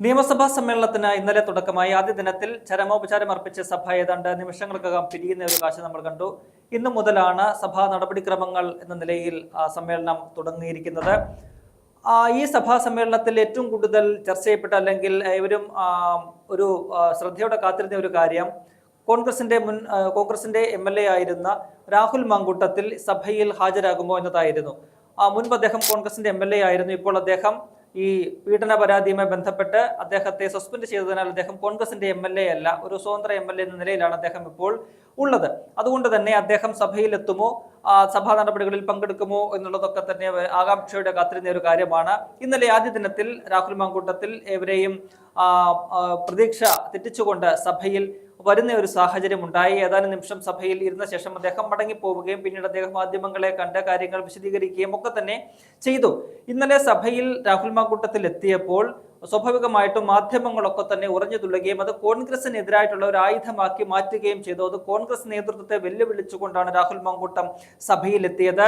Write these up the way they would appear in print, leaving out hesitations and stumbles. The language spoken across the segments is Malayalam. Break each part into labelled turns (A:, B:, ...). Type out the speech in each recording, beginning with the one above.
A: നിയമസഭാ സമ്മേളനത്തിന് ഇന്നലെ തുടക്കമായി. ആദ്യ ദിനത്തിൽ ചരമോപചാരം അർപ്പിച്ച സഭ ഏതാണ്ട് നിമിഷങ്ങൾക്കകം പിരിയുന്ന ഒരു കാഴ്ച നമ്മൾ കണ്ടു. ഇന്നു മുതലാണ് സഭാ നടപടിക്രമങ്ങൾ എന്ന നിലയിൽ സമ്മേളനം തുടങ്ങിയിരിക്കുന്നത്. ഈ സഭാ സമ്മേളനത്തിൽ ഏറ്റവും കൂടുതൽ ചർച്ച ചെയ്യപ്പെട്ട അല്ലെങ്കിൽ ഇവരും ഒരു ശ്രദ്ധയോടെ കാത്തിരുന്ന ഒരു കാര്യം കോൺഗ്രസിന്റെ MLA ആയിരുന്ന രാഹുൽ മാങ്കൂട്ടത്തിൽ സഭയിൽ ഹാജരാകുമോ എന്നതായിരുന്നു. മുൻപ് അദ്ദേഹം കോൺഗ്രസിന്റെ MLA ആയിരുന്നു. ഇപ്പോൾ അദ്ദേഹം ഈ പീഡന പരാതിയുമായി ബന്ധപ്പെട്ട് അദ്ദേഹത്തെ സസ്പെൻഡ് ചെയ്തതിനാൽ അദ്ദേഹം കോൺഗ്രസിന്റെ MLA അല്ല, ഒരു സ്വതന്ത്ര MLA എന്ന നിലയിലാണ് അദ്ദേഹം ഇപ്പോൾ ഉള്ളത്. അതുകൊണ്ട് തന്നെ അദ്ദേഹം സഭയിലെത്തുമോ, സഭാ നടപടികളിൽ പങ്കെടുക്കുമോ എന്നുള്ളതൊക്കെ തന്നെ ആകാംക്ഷയുടെ കാത്തിരുന്ന ഒരു കാര്യമാണ്. ഇന്നലെ ആദ്യ ദിനത്തിൽ രാഹുൽ മാങ്കൂട്ടത്തിൽ ഏവരെയും പ്രതീക്ഷ തെറ്റിച്ചുകൊണ്ട് സഭയിൽ വരുന്ന ഒരു സാഹചര്യം ഉണ്ടായി. ഏതാനും നിമിഷം സഭയിൽ ഇരുന്ന ശേഷം അദ്ദേഹം മടങ്ങിപ്പോവുകയും പിന്നീട് അദ്ദേഹം മാധ്യമങ്ങളെ കണ്ട് കാര്യങ്ങൾ വിശദീകരിക്കുകയും ഒക്കെ തന്നെ ചെയ്തു. ഇന്നലെ സഭയിൽ രാഹുൽ മാങ്കൂട്ടത്തിൽ എത്തിയപ്പോൾ സ്വാഭാവികമായിട്ടും മാധ്യമങ്ങളൊക്കെ തന്നെ ഉറഞ്ഞു തുള്ളുകയും അത് കോൺഗ്രസിനെതിരായിട്ടുള്ള ഒരു ആയുധമാക്കി മാറ്റുകയും ചെയ്തു. അത് കോൺഗ്രസ് നേതൃത്വത്തെ വെല്ലുവിളിച്ചുകൊണ്ടാണ് രാഹുൽ മാങ്കൂട്ടം സഭയിലെത്തിയത്.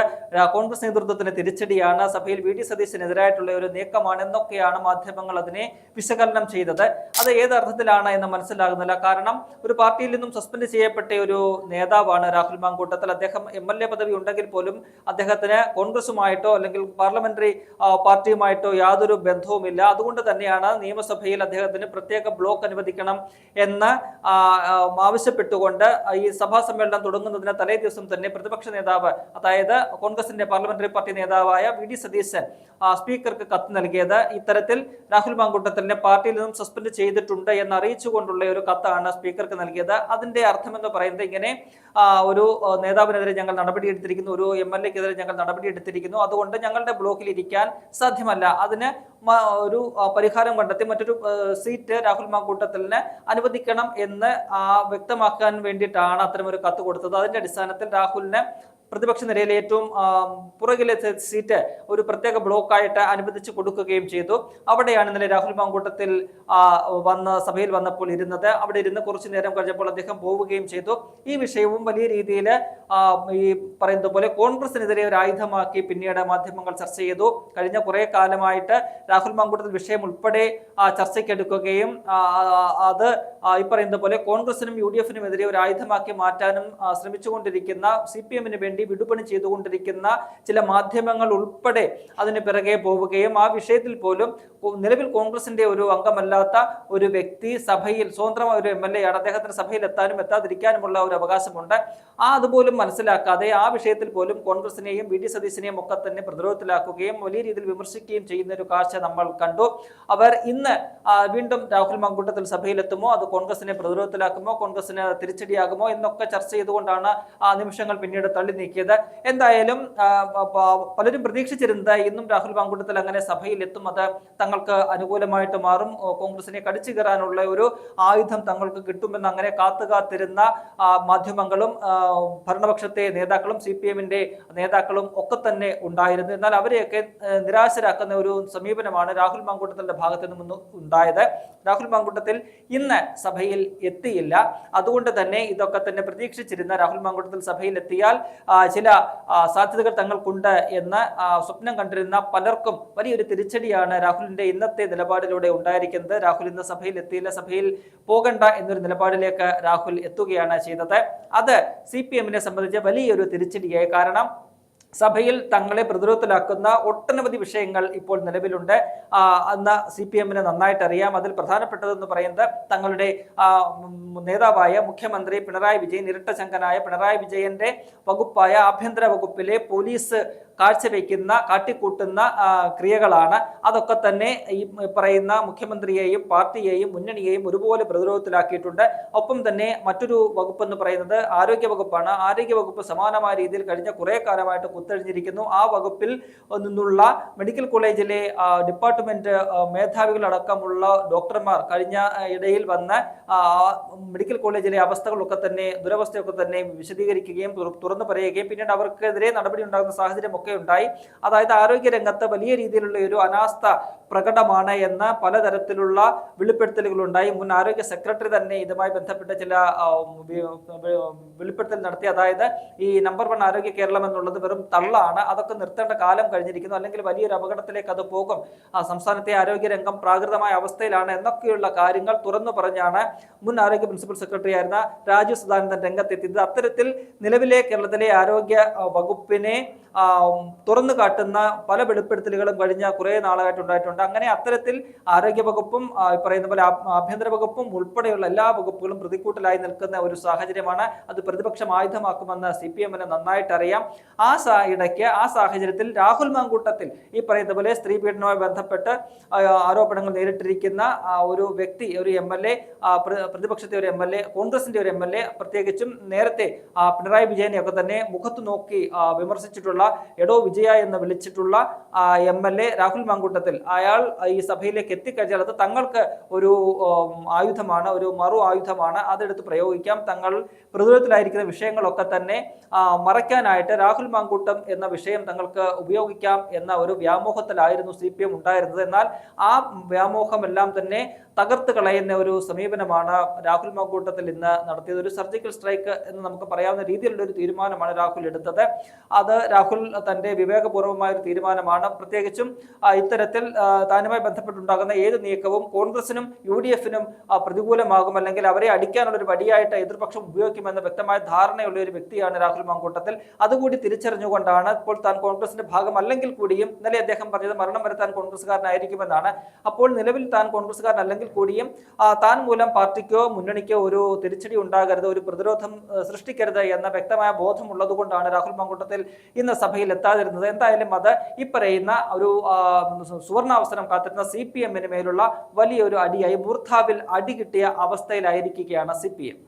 A: കോൺഗ്രസ് നേതൃത്വത്തിന് തിരിച്ചടിയാണ്, സഭയിൽ VD സതീശനെതിരായിട്ടുള്ള ഒരു നീക്കമാണ് എന്നൊക്കെയാണ് മാധ്യമങ്ങൾ അതിനെ വിശകലനം ചെയ്തത്. അത് ഏത് അർത്ഥത്തിലാണ് എന്ന് മനസ്സിലാകുന്നില്ല. കാരണം ഒരു പാർട്ടിയിൽ നിന്നും സസ്പെൻഡ് ചെയ്യപ്പെട്ട ഒരു നേതാവാണ് രാഹുൽ മാങ്കൂട്ടത്തിൽ. അദ്ദേഹം MLA പദവി ഉണ്ടെങ്കിൽ പോലും അദ്ദേഹത്തിന് കോൺഗ്രസുമായിട്ടോ അല്ലെങ്കിൽ പാർലമെന്ററി പാർട്ടിയുമായിട്ടോ യാതൊരു ബന്ധവുമില്ല. അതുകൊണ്ട് തന്നെ നിയമസഭയിൽ അദ്ദേഹത്തിന് പ്രത്യേക ബ്ലോക്ക് അനുവദിക്കണം എന്ന് ആവശ്യപ്പെട്ടുകൊണ്ട് ഈ സഭാ സമ്മേളനം തുടങ്ങുന്നതിന് തലേ ദിവസം തന്നെ പ്രതിപക്ഷ നേതാവ്, അതായത് കോൺഗ്രസിന്റെ പാർലമെന്ററി പാർട്ടി നേതാവായ VD സതീശൻ സ്പീക്കർക്ക് കത്ത് നൽകിയത്. ഇത്തരത്തിൽ രാഹുൽ മാങ്കൂട്ടത്തിനെ പാർട്ടിയിൽ നിന്നും സസ്പെൻഡ് ചെയ്തിട്ടുണ്ട് എന്ന് അറിയിച്ചുകൊണ്ടുള്ള ഒരു കത്താണ് സ്പീക്കർക്ക് നൽകിയത്. അതിന്റെ അർത്ഥം എന്ന് പറയുന്നത് ഇങ്ങനെ ഒരു നേതാവിനെതിരെ ഞങ്ങൾ നടപടിയെടുത്തിരിക്കുന്നു, ഒരു MLA-ക്കെതിരെ ഞങ്ങൾ നടപടിയെടുത്തിരിക്കുന്നു, അതുകൊണ്ട് ഞങ്ങളുടെ ബ്ലോക്കിൽ ഇരിക്കാൻ സാധ്യമല്ല, അതിന് ഒരു പരിഹാരം കണ്ടെത്തി മറ്റൊരു സീറ്റ് രാഹുൽ മാങ്കൂട്ടത്തിന് അനുവദിക്കണം എന്ന് വ്യക്തമാക്കാൻ വേണ്ടിയിട്ടാണ് അത്തരമൊരു കത്ത് കൊടുത്തത്. അതിന്റെ അടിസ്ഥാനത്തിൽ രാഹുലിന് പ്രതിപക്ഷ നിരയിലെ ഏറ്റവും പുറകിലെ സീറ്റ് ഒരു പ്രത്യേക ബ്ലോക്കായിട്ട് അനുവദിച്ചു കൊടുക്കുകയും ചെയ്തു. അവിടെയാണ് ഇന്നലെ രാഹുൽ മാങ്കൂട്ടത്തിൽ സഭയിൽ വന്നപ്പോൾ ഇരുന്നത്. അവിടെ ഇരുന്ന് കുറച്ചു നേരം കഴിഞ്ഞപ്പോൾ അദ്ദേഹം പോവുകയും ചെയ്തു. ഈ വിഷയവും വലിയ രീതിയിൽ ഈ പറയുന്നത് പോലെ കോൺഗ്രസിനെതിരെ ഒരു ആയുധമാക്കി പിന്നീട് മാധ്യമങ്ങൾ ചർച്ച ചെയ്തു. കഴിഞ്ഞ കുറെ കാലമായിട്ട് രാഹുൽ മാങ്കൂട്ടത്തിൽ വിഷയം ഉൾപ്പെടെ ചർച്ചയ്ക്കെടുക്കുകയും അത് ഈ പറയുന്നത് പോലെ കോൺഗ്രസിനും UDF-നും എതിരെ ഒരു ആയുധമാക്കി മാറ്റാനും ശ്രമിച്ചുകൊണ്ടിരിക്കുന്ന CPM-ന് വേണ്ടി വിടുപണി ചെയ്തുകൊണ്ടിരിക്കുന്ന ചില മാധ്യമങ്ങൾ ഉൾപ്പെടെ അതിന് പിറകെ പോവുകയും ആ വിഷയത്തിൽ പോലും നിലവിൽ കോൺഗ്രസിന്റെ ഒരു അംഗമല്ലാത്ത ഒരു വ്യക്തി സഭയിൽ സ്വതന്ത്രമായ ഒരു MLA ആണ്, അദ്ദേഹത്തിന് സഭയിൽ എത്താനും എത്താതിരിക്കാനുമുള്ള ഒരു അവകാശമുണ്ട്. അതുപോലും മനസ്സിലാക്കാതെ ആ വിഷയത്തിൽ പോലും കോൺഗ്രസിനെയും VD സതീശനെയും ഒക്കെ തന്നെ പ്രതിരോധത്തിലാക്കുകയും വലിയ രീതിയിൽ വിമർശിക്കുകയും ചെയ്യുന്ന ഒരു കാഴ്ച നമ്മൾ കണ്ടു. അവർ ഇന്ന് വീണ്ടും രാഹുൽ മാങ്കൂട്ടത്തിൽ സഭയിലെത്തുമോ, അത് കോൺഗ്രസിനെ പ്രതിരോധത്തിലാക്കുമോ, കോൺഗ്രസിന് തിരിച്ചടിയാകുമോ എന്നൊക്കെ ചർച്ച ചെയ്തുകൊണ്ടാണ് നിമിഷങ്ങൾ പിന്നീട് തള്ളി നീക്കിയത്. എന്തായാലും പലരും പ്രതീക്ഷിച്ചിരുന്നത് ഇന്നും രാഹുൽ മാങ്കൂട്ടത്തിൽ അങ്ങനെ സഭയിൽ എത്തും, അത് തങ്ങൾക്ക് അനുകൂലമായിട്ട് മാറും, കോൺഗ്രസിനെ കടിച്ചു കയറാനുള്ള ഒരു ആയുധം തങ്ങൾക്ക് കിട്ടുമെന്ന് അങ്ങനെ കാത്തുകാത്തിരുന്ന മാധ്യമങ്ങളും ഭരണപക്ഷത്തെ നേതാക്കളും CPM-ന്റെ നേതാക്കളും ഒക്കെ തന്നെ ഉണ്ടായിരുന്നു. എന്നാൽ അവരെയൊക്കെ നിരാശരാക്കുന്ന ഒരു സമീപനമാണ് രാഹുൽ മാങ്കൂട്ടത്തിന്റെ ഭാഗത്തു നിന്നും ഉണ്ടായത്. രാഹുൽ മാങ്കൂട്ടത്തിൽ ഇന്ന് സഭയിൽ എത്തിയില്ല. അതുകൊണ്ട് തന്നെ ഇതൊക്കെ തന്നെ പ്രതീക്ഷിച്ചിരുന്ന രാഹുൽ മാങ്കൂട്ടത്തിൽ സഭയിൽ എത്തിയാൽ ചില സാധ്യതകൾ തങ്ങൾക്കുണ്ട് എന്ന് സ്വപ്നം കണ്ടിരുന്ന പലർക്കും വലിയൊരു തിരിച്ചടിയാണ് രാഹുലിന്റെ ഇന്നത്തെ നിലപാടിലൂടെ ഉണ്ടായിരിക്കുന്നത്. രാഹുൽ ഇന്ന് സഭയിൽ എത്തിയില്ല, സഭയിൽ പോകണ്ട എന്നൊരു നിലപാടിലേക്ക് രാഹുൽ എത്തുകയാണ് ചെയ്തത്. അത് CPM-നെ സംബന്ധിച്ച് വലിയൊരു തിരിച്ചടിയായി. കാരണം സഭയിൽ തങ്ങളെ പ്രതിരോധത്തിലാക്കുന്ന ഒട്ടനവധി വിഷയങ്ങൾ ഇപ്പോൾ നിലവിലുണ്ട് എന്ന് CPM-ന് നന്നായിട്ട് അറിയാം. അതിൽ പ്രധാനപ്പെട്ടതെന്ന് പറയുന്നത് തങ്ങളുടെ നേതാവായ മുഖ്യമന്ത്രി പിണറായി വിജയൻ, ഇരട്ടച്ചങ്കനായ പിണറായി വിജയന്റെ വകുപ്പായ ആഭ്യന്തര വകുപ്പിലെ പോലീസ് കാട്ടിക്കൂട്ടുന്ന ക്രിയകളാണ്. അതൊക്കെ തന്നെ ഈ പറയുന്ന മുഖ്യമന്ത്രിയെയും പാർട്ടിയെയും മുന്നണിയെയും ഒരുപോലെ പ്രതിരോധത്തിലാക്കിയിട്ടുണ്ട്. ഒപ്പം തന്നെ മറ്റൊരു വകുപ്പ് എന്ന് പറയുന്നത് ആരോഗ്യ വകുപ്പാണ്. ആരോഗ്യ വകുപ്പ് സമാനമായ രീതിയിൽ കഴിഞ്ഞ കുറെ കാലമായിട്ട് കുത്തഴിഞ്ഞിരിക്കുന്നു. ആ വകുപ്പിൽ നിന്നുള്ള മെഡിക്കൽ കോളേജിലെ ഡിപ്പാർട്ട്മെന്റ് മേധാവികളടക്കമുള്ള ഡോക്ടർമാർ കഴിഞ്ഞ ഇടയിൽ വന്ന് മെഡിക്കൽ കോളേജിലെ അവസ്ഥകളൊക്കെ തന്നെ ദുരവസ്ഥയൊക്കെ തന്നെ വിശദീകരിക്കുകയും തുറന്നു പറയുകയും പിന്നീട് അവർക്കെതിരെ നടപടി ഉണ്ടാകുന്ന സാഹചര്യം ഒക്കെ ഉണ്ടായി. അതായത് ആരോഗ്യ രംഗത്ത് വലിയ രീതിയിലുള്ള ഒരു അനാസ്ഥ പ്രകടമാണ് എന്ന് പലതരത്തിലുള്ള വെളിപ്പെടുത്തലുകളുണ്ടായി. മുൻ ആരോഗ്യ സെക്രട്ടറി തന്നെ ഇതുമായി ബന്ധപ്പെട്ട ചില വെളിപ്പെടുത്തൽ നടത്തി. അതായത് ഈ നമ്പർ 1 ആരോഗ്യ കേരളം എന്നുള്ളത് വെറും തള്ളാണ്, അതൊക്കെ നിർത്തേണ്ട കാലം കഴിഞ്ഞിരിക്കുന്നു, അല്ലെങ്കിൽ വലിയൊരു അപകടത്തിലേക്ക് അത് പോകും, സംസ്ഥാനത്തെ ആരോഗ്യരംഗം പ്രാകൃതമായ അവസ്ഥയിലാണ് എന്നൊക്കെയുള്ള കാര്യങ്ങൾ തുറന്നു പറഞ്ഞാണ് മുൻ ആരോഗ്യ പ്രിൻസിപ്പൽ സെക്രട്ടറി ആയിരുന്ന രാജീവ് സദാനന്ദൻ രംഗത്തെത്തിയത്. അത്തരത്തിൽ നിലവിലെ കേരളത്തിലെ ആരോഗ്യ വകുപ്പിനെ തുറന്നു കാട്ടുന്ന പല വെളിപ്പെടുത്തലുകളും കഴിഞ്ഞ കുറെ നാളായിട്ട് ഉണ്ടായിട്ടുണ്ട്. അങ്ങനെ അത്തരത്തിൽ ആരോഗ്യ വകുപ്പും പറയുന്ന പോലെ ആഭ്യന്തര വകുപ്പും ഉൾപ്പെടെയുള്ള എല്ലാ വകുപ്പുകളും പ്രതിക്കൂട്ടിലായി നിൽക്കുന്ന ഒരു സാഹചര്യമാണ്. അത് പ്രതിപക്ഷം ആയുധമാക്കുമെന്ന് CPM-ന് നന്നായിട്ട് അറിയാം. ആ സാഹചര്യത്തിൽ രാഹുൽ മാങ്കൂട്ടത്തിൽ ഈ പറയുന്ന പോലെ സ്ത്രീ പീഡനവുമായി ബന്ധപ്പെട്ട് ആരോപണങ്ങൾ നേരിട്ടിരിക്കുന്ന ഒരു വ്യക്തി, ഒരു MLA, പ്രതിപക്ഷത്തെ ഒരു MLA, കോൺഗ്രസിന്റെ ഒരു MLA, പ്രത്യേകിച്ചും നേരത്തെ പിണറായി വിജയനെയൊക്കെ തന്നെ മുഖത്ത് നോക്കി വിമർശിച്ചിട്ടുള്ള എടോ വിജയ എന്ന് വിളിച്ചിട്ടുള്ള MLA രാഹുൽ മാങ്കൂട്ടത്തിൽ, അയാൾ ഈ സഭയിലേക്ക് എത്തിക്കഴിഞ്ഞാൽ അത് തങ്ങൾക്ക് ഒരു ആയുധമാണ്, ഒരു മറു ആയുധമാണ്, അതെടുത്ത് പ്രയോഗിക്കാം, തങ്ങൾ പ്രതിരോധത്തിലായിരിക്കുന്ന വിഷയങ്ങളൊക്കെ തന്നെ മറയ്ക്കാനായിട്ട് രാഹുൽ മാങ്കൂട്ടം എന്ന വിഷയം തങ്ങൾക്ക് ഉപയോഗിക്കാം എന്ന ഒരു വ്യാമോഹത്തിലായിരുന്നു CPM ഉണ്ടായിരുന്നത്. എന്നാൽ ആ വ്യാമോഹമെല്ലാം തന്നെ തകർത്ത് കളയുന്ന ഒരു സമീപനമാണ് രാഹുൽ മാങ്കൂട്ടത്തിൽ ഇന്ന് നടത്തിയത്. ഒരു സർജിക്കൽ സ്ട്രൈക്ക് എന്ന് നമുക്ക് പറയാവുന്ന രീതിയിലുള്ള ഒരു തീരുമാനമാണ് രാഹുൽ എടുത്തത്. അത് രാഹുൽ തന്റെ വിവേകപൂർവമായ ഒരു തീരുമാനമാണ്. പ്രത്യേകിച്ചും ഇത്തരത്തിൽ താനുമായി ബന്ധപ്പെട്ടുണ്ടാകുന്ന ഏത് നീക്കവും കോൺഗ്രസിനും UDF-നും പ്രതികൂലമാകും, അല്ലെങ്കിൽ അവരെ അടിക്കാനുള്ള ഒരു വടിയായിട്ട് എതിർപക്ഷം ഉപയോഗിക്കുമെന്ന വ്യക്തമായ ധാരണയുള്ള ഒരു വ്യക്തിയാണ് രാഹുൽ മാങ്കൂട്ടത്തിൽ. അതുകൂടി തിരിച്ചറിഞ്ഞുകൊണ്ടാണ് ഇപ്പോൾ താൻ കോൺഗ്രസിന്റെ ഭാഗമല്ലെങ്കിൽ കൂടിയും, ഇന്നലെ അദ്ദേഹം പറഞ്ഞത് മരണം വരെ താൻ കോൺഗ്രസ്സുകാരനായിരിക്കുമെന്നാണ്. അപ്പോൾ നിലവിൽ താൻ കോൺഗ്രസ്സുകാരനല്ലെങ്കിൽ കൂടിയും താൻ മൂലം പാർട്ടിക്കോ മുന്നണിക്കോ ഒരു തിരിച്ചടി ഉണ്ടാകരുത്, ഒരു പ്രതിരോധം സൃഷ്ടിക്കരുത് എന്ന വ്യക്തമായ ബോധമുള്ളത് കൊണ്ടാണ് രാഹുൽ മാങ്കൂട്ടത്തിൽ ഇന്ന് സഭയിൽ എത്താതിരുന്നത്. എന്തായാലും അത് ഈ പറയുന്ന ഒരു സുവർണാവസരം കാത്തിരുന്ന CPM-ന് മേലുള്ള വലിയൊരു അടിയായി, മൂർധാവിൽ അടി കിട്ടിയ അവസ്ഥയിലായിരിക്കുകയാണ് CPM.